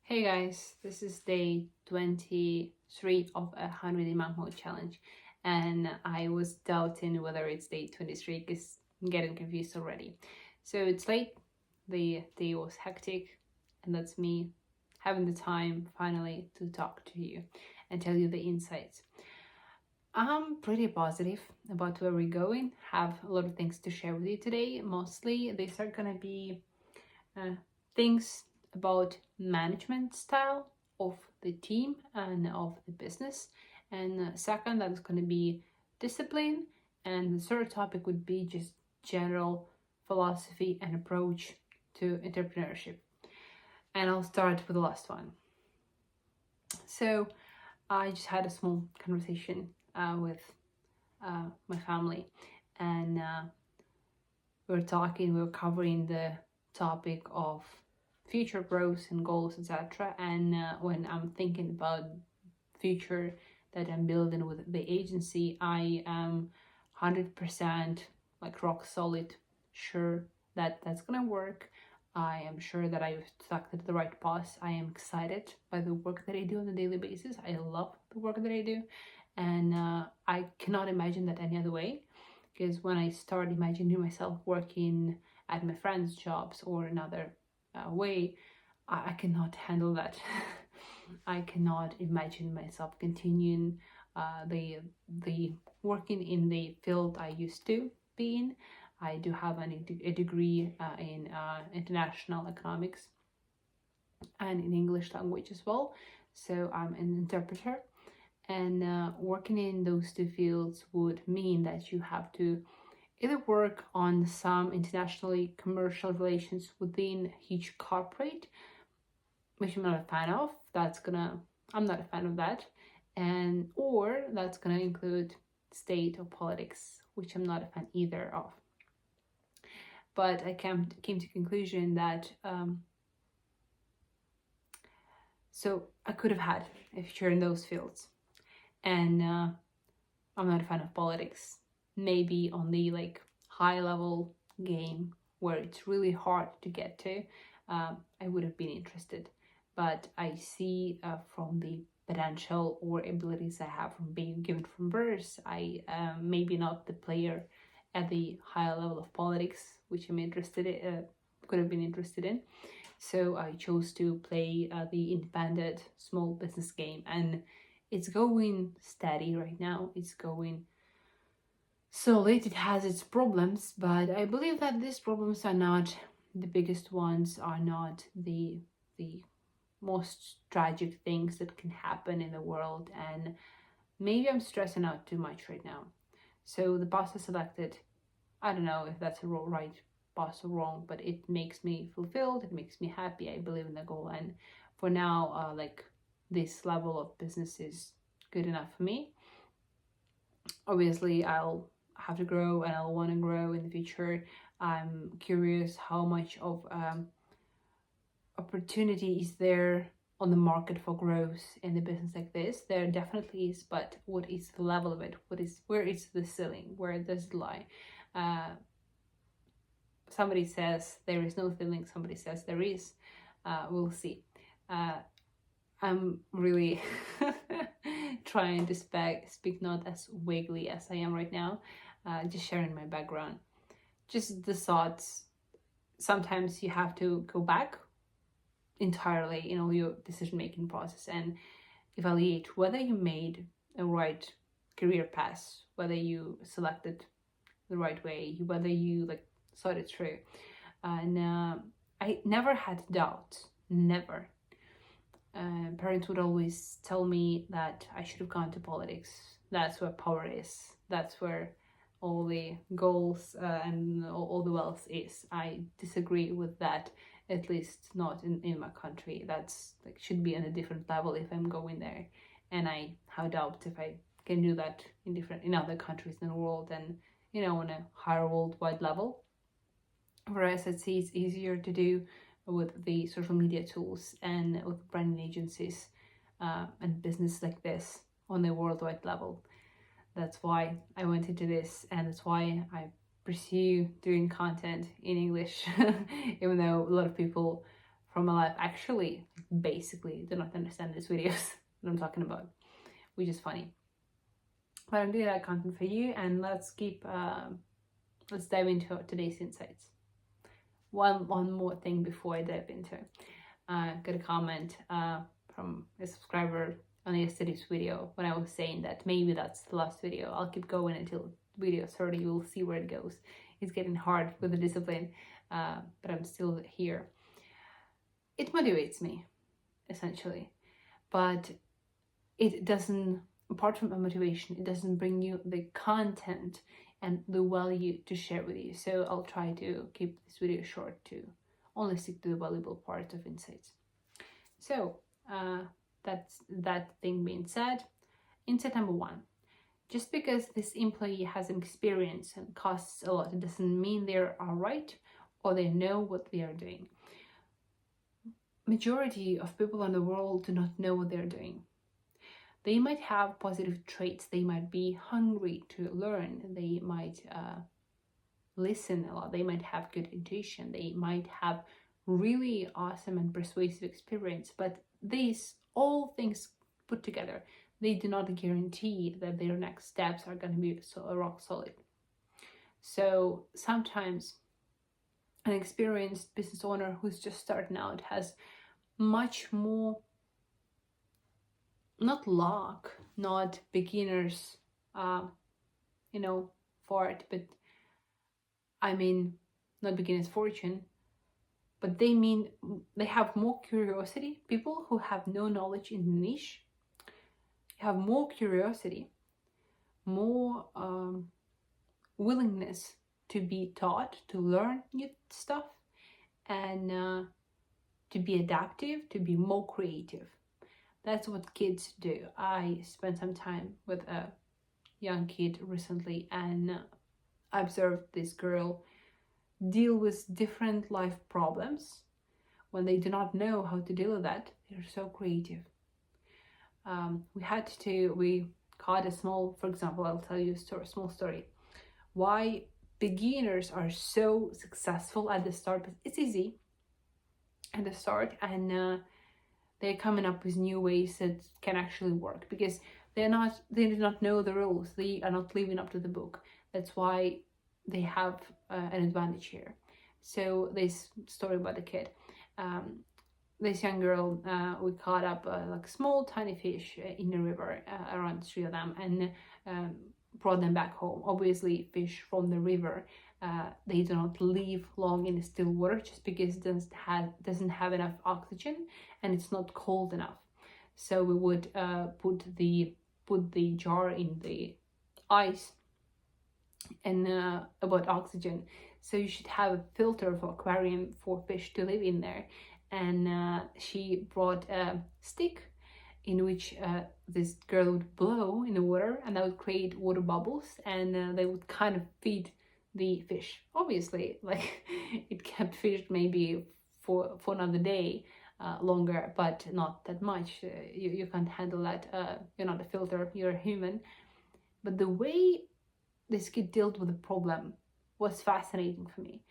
Hey guys, this is day 23 of a 100 month challenge, and I was doubting whether it's day 23 because I'm getting confused already. So it's late, the day was hectic, and that's me having the time finally to talk to you and tell you the insights. I'm pretty positive about where we're going, have a lot of things to share with you today. Mostly, these are gonna be uh, things about management style of the team and of the business. And second, that is going to be discipline. And the third topic would be just general philosophy and approach to entrepreneurship. And I'll start with the last one. So I just had a small conversation with my family, and we were covering the topic of future growth and goals, etc. And when I'm thinking about future that I'm building with the agency, I am 100% like rock solid sure that that's gonna work. I am sure that I've selected the right path. I am excited by the work that I do on a daily basis. I love the work that I do, and I cannot imagine that any other way. Because when I start imagining myself working at my friends' jobs or another way, I cannot handle that. I cannot imagine myself continuing the working in the field I used to be in. I do have a degree in international economics and in English language as well. So I'm an interpreter, and working in those two fields would mean that you have to either work on some internationally commercial relations within each corporate, which I'm not a fan of. I'm not a fan of that. And or that's gonna include state or politics, which I'm not a fan either of. But I came to conclusion that so I could have had a future in those fields, and I'm not a fan of politics. Maybe on the like high level game where it's really hard to get to, I would have been interested. But I see from the potential or abilities I have from being given from birth, I maybe not the player at the higher level of politics, which I'm interested in, could have been interested in. So I chose to play the independent small business game, and it's going steady right now. It's going solid. It has its problems, but I believe that these problems are not the biggest ones, are not the most tragic things that can happen in the world, and maybe I'm stressing out too much right now. So the path I selected, I don't know if that's a right path or wrong, but it makes me fulfilled, it makes me happy. I believe in the goal, and for now, like this level of business is good enough for me. Obviously, I'll have to grow and I'll want to grow in the future. I'm curious how much of opportunity is there on the market for growth in a business like this. There definitely is, but what is the level of it? Where is the ceiling? Where does it lie? Somebody says there is no ceiling, somebody says there is. We'll see. I'm really trying to speak not as vaguely as I am right now, just sharing my background, just the thoughts. Sometimes you have to go back entirely in all your decision-making process and evaluate whether you made a right career path, whether you selected the right way, whether you like thought it through. And I never had doubts, never. Parents would always tell me that I should have gone to politics. That's where power is. That's where all the goals and all the wealth is. I disagree with that, at least not in my country. That's like should be on a different level if I'm going there. And I have doubts if I can do that in other countries in the world and on a higher worldwide level. Whereas I'd say it's easier to do with the social media tools and with branding agencies and business like this on a worldwide level. That's why I went into this, and that's why I pursue doing content in English, even though a lot of people from my life actually basically do not understand these videos that I'm talking about, which is funny. But I'm doing that content for you, and let's dive into today's insights. One more thing before I dive into. Got a comment from a subscriber on yesterday's video when I was saying that maybe that's the last video. I'll keep going until video 30. You'll see where it goes. It's getting hard with the discipline, but I'm still here. It motivates me, essentially, but it doesn't, apart from the motivation, it doesn't bring you the content and the value to share with you. So I'll try to keep this video short to only stick to the valuable part of insights. So that's that thing being said. Insight number 1. Just because this employee has an experience and costs a lot, it doesn't mean they are right or they know what they are doing. Majority of people in the world do not know what they're doing. They might have positive traits. They might be hungry to learn. They might listen a lot. They might have good intuition. They might have really awesome and persuasive experience. But these all things put together, they do not guarantee that their next steps are going to be rock solid. So sometimes an experienced business owner who's just starting out has much more, not luck, not beginners, for it, but I mean, not beginner's fortune, but they have more curiosity. People who have no knowledge in the niche have more curiosity, more willingness to be taught, to learn new stuff, and to be adaptive, to be more creative. That's what kids do. I spent some time with a young kid recently, and I observed this girl deal with different life problems. When they do not know how to deal with that, they're so creative. We caught a small, for example, I'll tell you a small story. Why beginners are so successful at the start. It's easy at the start, and they're coming up with new ways that can actually work because they do not know the rules. They are not living up to the book. That's why they have an advantage here. So this story about the kid, this young girl, we caught up like small tiny fish in the river, around 3 of them, and brought them back home. Obviously, fish from the river, they do not live long in the still water just because it doesn't have enough oxygen and it's not cold enough. So we would put the jar in the ice and about oxygen. So you should have a filter for aquarium for fish to live in there. And she brought a stick in which this girl would blow in the water, and that would create water bubbles, and they would kind of feed the fish. Obviously, like it kept fish maybe for another day longer, but not that much. You can't handle that. You're not a filter, you're a human. But the way this kid dealt with the problem was fascinating for me,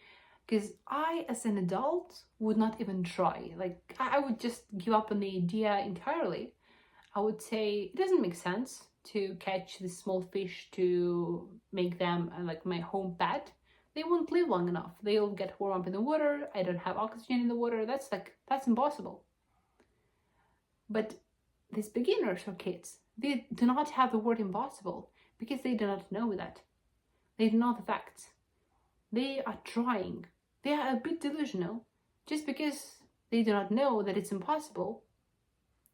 because I, as an adult, would not even try. Like, I would just give up on the idea entirely. I would say it doesn't make sense to catch this small fish to make them like my home pet. They won't live long enough. They'll get warm up in the water. I don't have oxygen in the water. That's impossible. But these beginners or kids, they do not have the word impossible because they do not know that. They don't know the facts. They are trying. They are a bit delusional. Just because they do not know that it's impossible,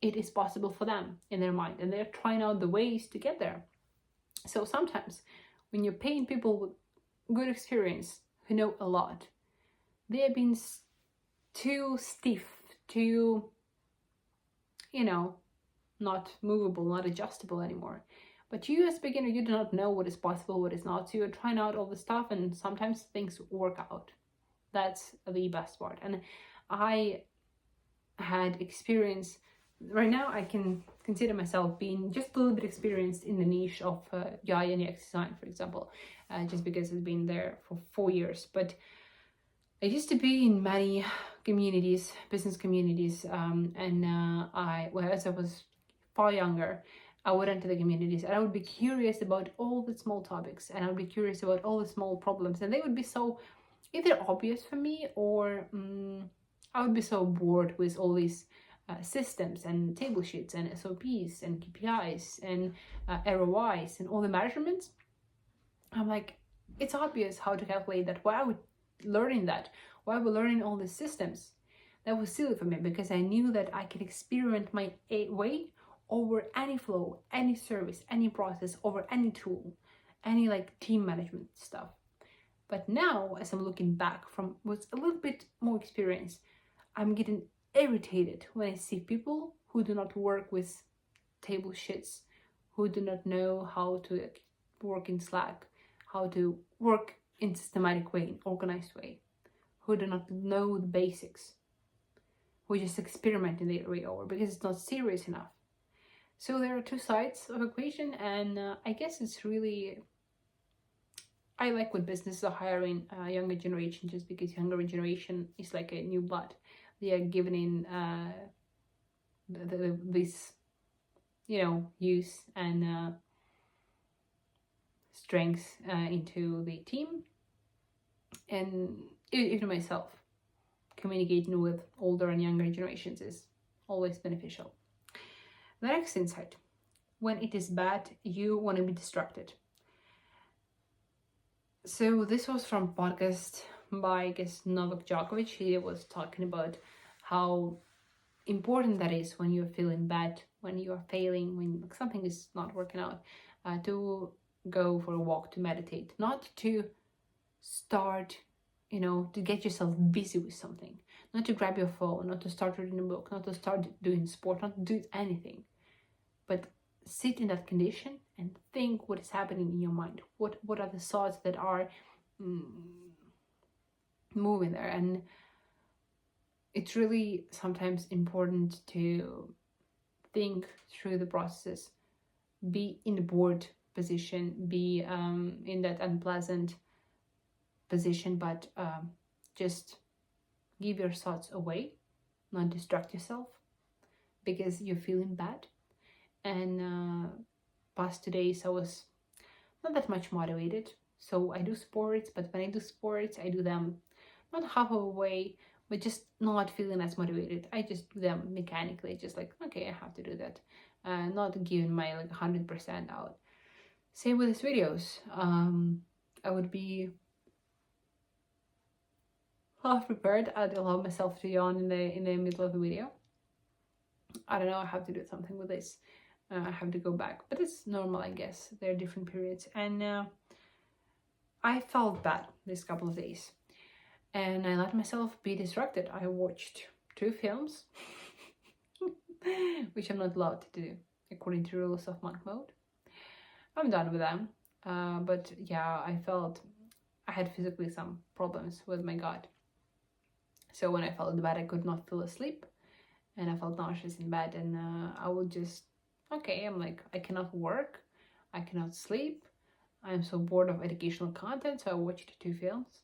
it is possible for them in their mind, and they're trying out the ways to get there. So sometimes when you're paying people with good experience who know a lot, they have been too stiff, too, not movable, not adjustable anymore. But you as a beginner, you do not know what is possible, what is not. So you're trying out all the stuff, and sometimes things work out. That's the best part. And I had experience. Right now, I can consider myself being just a little bit experienced in the niche of UI and UX design, for example, just because I've been there for 4 years. But I used to be in many communities, business communities, and as I was far younger, I would enter the communities and I would be curious about all the small topics, and I would be curious about all the small problems, and they would be so either obvious for me, or I would be so bored with all these systems and table sheets and SOPs and KPIs and ROIs and all the measurements. I'm like, it's obvious how to calculate that. Why are we learning that? Why are we learning all these systems? That was silly for me, because I knew that I could experiment my way over any flow, any service, any process, over any tool, any like team management stuff. But now, as I'm looking back from with a little bit more experience, I'm getting irritated when I see people who do not work with table sheets, who do not know how to work in Slack, how to work in systematic way, in organized way, who do not know the basics, who just experiment in their way over because it's not serious enough. So there are two sides of equation, and I guess it's really, I like what businesses are hiring younger generation, just because younger generation is like a new blood. They are given in this, use and strength into the team. And even myself, communicating with older and younger generations is always beneficial. The next insight: when it is bad, you want to be distracted. So this was from podcast by, I guess, Novak Djokovic. He was talking about how important that is when you're feeling bad, when you are failing, when something is not working out, to go for a walk, to meditate, not to start, to get yourself busy with something, not to grab your phone, not to start reading a book, not to start doing sport, not to do anything, but sit in that condition and think what is happening in your mind. What are the thoughts that are moving there? And it's really sometimes important to think through the processes, be in the bored position, be in that unpleasant position, but just give your thoughts away, not distract yourself because you're feeling bad. And past 2 days I was not that much motivated, so I do sports, but when I do sports I do them not half of a way, but just not feeling as motivated. I just do them mechanically, just like, okay, I have to do that, not giving my 100% out. Same with these videos. I would be half prepared. I'd allow myself to yawn in the middle of the video. I don't know, I have to do something with this. I have to go back, but it's normal, I guess. There are different periods, and I felt bad this couple of days, and I let myself be distracted. I watched 2 films, which I'm not allowed to do according to rules of monk mode. I'm done with them, but yeah, I felt I had physically some problems with my gut. So when I felt bad, I could not fall asleep, and I felt nauseous in bed, and I would just, okay, I'm like, I cannot work, I cannot sleep, I'm so bored of educational content, so I watched 2 films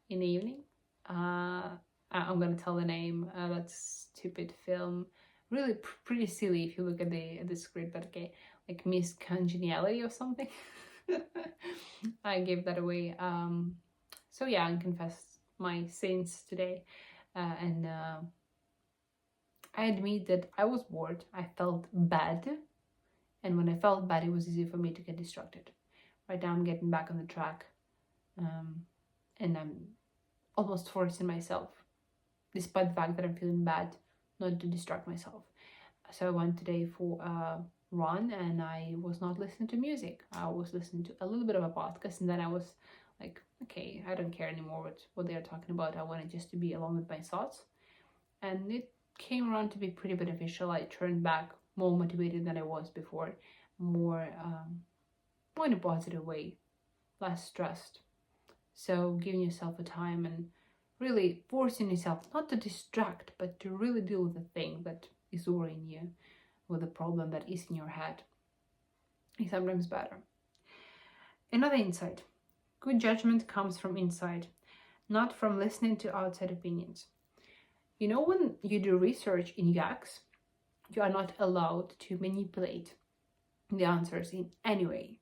in the evening. I'm gonna tell the name. That stupid film, really pretty silly if you look at the script, but okay, like Miss Congeniality or something. I gave that away. So yeah, I confess my sins today, and I admit that I was bored. I felt bad, and when I felt bad, it was easy for me to get distracted. Right now, I'm getting back on the track, and I'm almost forcing myself, despite the fact that I'm feeling bad, not to distract myself. So I went today for a run, and I was not listening to music. I was listening to a little bit of a podcast, and then I was like, okay, I don't care anymore what they're talking about. I wanted just to be alone with my thoughts, and it came around to be pretty beneficial. I turned back more motivated than I was before, more in a positive way, less stressed. So giving yourself a time and really forcing yourself not to distract, but to really deal with the thing that is worrying you, with the problem that is in your head, is sometimes better. Another insight: good judgment comes from inside, not from listening to outside opinions. You know, when you do research in UX, you are not allowed to manipulate the answers in any way.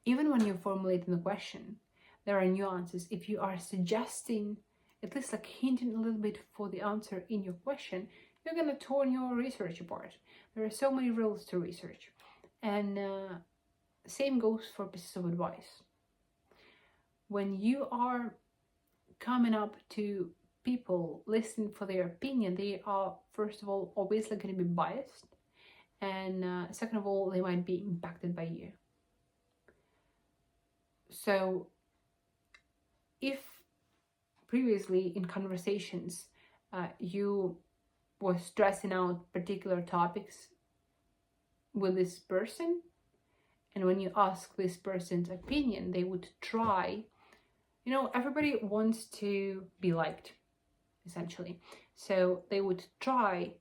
Even when you're formulating the question, there are nuances. If you are suggesting, at least like hinting a little bit for the answer in your question, you're gonna torn your research apart. There are so many rules to research. And same goes for pieces of advice. When you are coming up to people listening for their opinion, they are, first of all, obviously going to be biased. And second of all, they might be impacted by you. So if previously in conversations you were stressing out particular topics with this person, and when you ask this person's opinion, they would try, you know, everybody wants to be liked, essentially. So they would try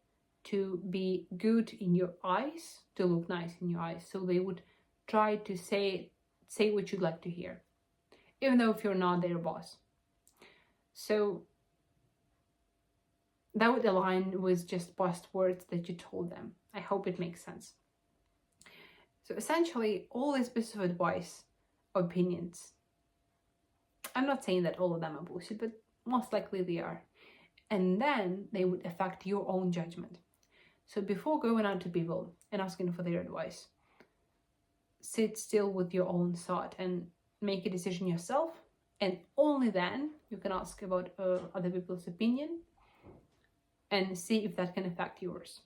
to be good in your eyes, to look nice in your eyes. So they would try to say what you'd like to hear, even though if you're not their boss. So that would align with just past words that you told them. I hope it makes sense. So essentially, all these pieces of advice, opinions, I'm not saying that all of them are bullshit, but most likely they are. And then they would affect your own judgment. So before going out to people and asking for their advice, sit still with your own thought and make a decision yourself. And only then you can ask about other people's opinion and see if that can affect yours.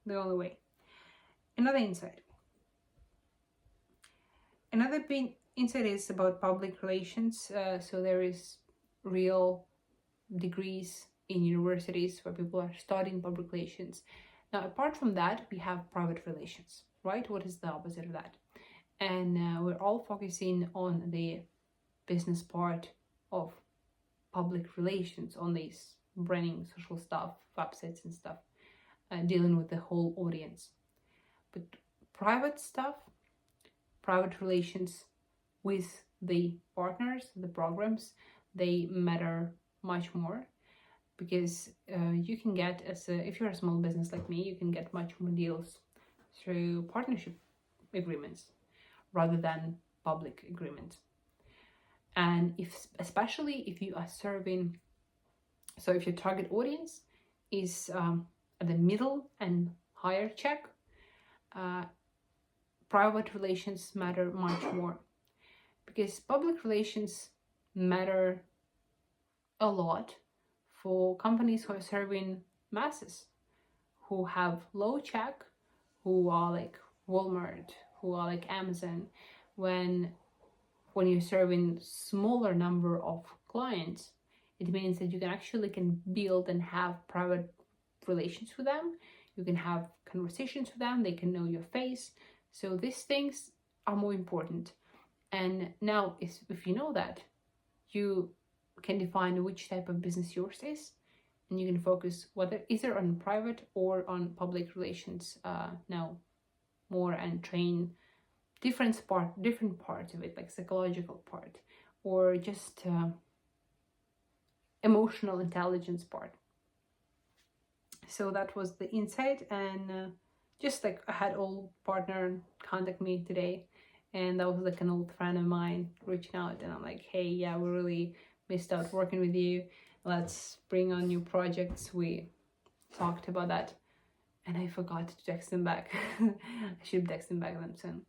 The only way. Another insight. Another insight is about public relations. So there is real degrees in universities where people are studying public relations. Now, apart from that, we have private relations, right? What is the opposite of that? And we're all focusing on the business part of public relations, on these branding, social stuff, websites and stuff, dealing with the whole audience. But private stuff, private relations with the partners, the programs, they matter much more, because you can get, if you're a small business like me, you can get much more deals through partnership agreements rather than public agreements. And especially if you are serving, so if your target audience is at the middle and higher check, private relations matter much more, because public relations matter a lot for companies who are serving masses, who have low check, who are like Walmart, who are like Amazon. When you're serving smaller number of clients, it means that you can build and have private relations with them. You can have conversations with them. They can know your face. So these things are more important. And now, if you know that, you can define which type of business yours is, and you can focus whether either on private or on public relations now more, and train different parts of it, like psychological part or just emotional intelligence part. So that was the insight. And just like I had old partner contact me today, and that was like an old friend of mine reaching out, and I'm like, hey, yeah, we really missed out working with you, let's bring on new projects. We talked about that, and I forgot to text him back. I should text him back then soon.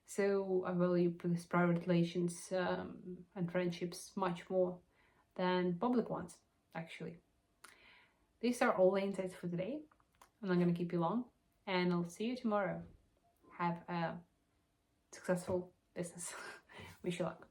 So I value this private relations and friendships much more than public ones, actually. These are all the insights for today. I'm not going to keep you long, and I'll see you tomorrow. Have a successful business. Wish you luck.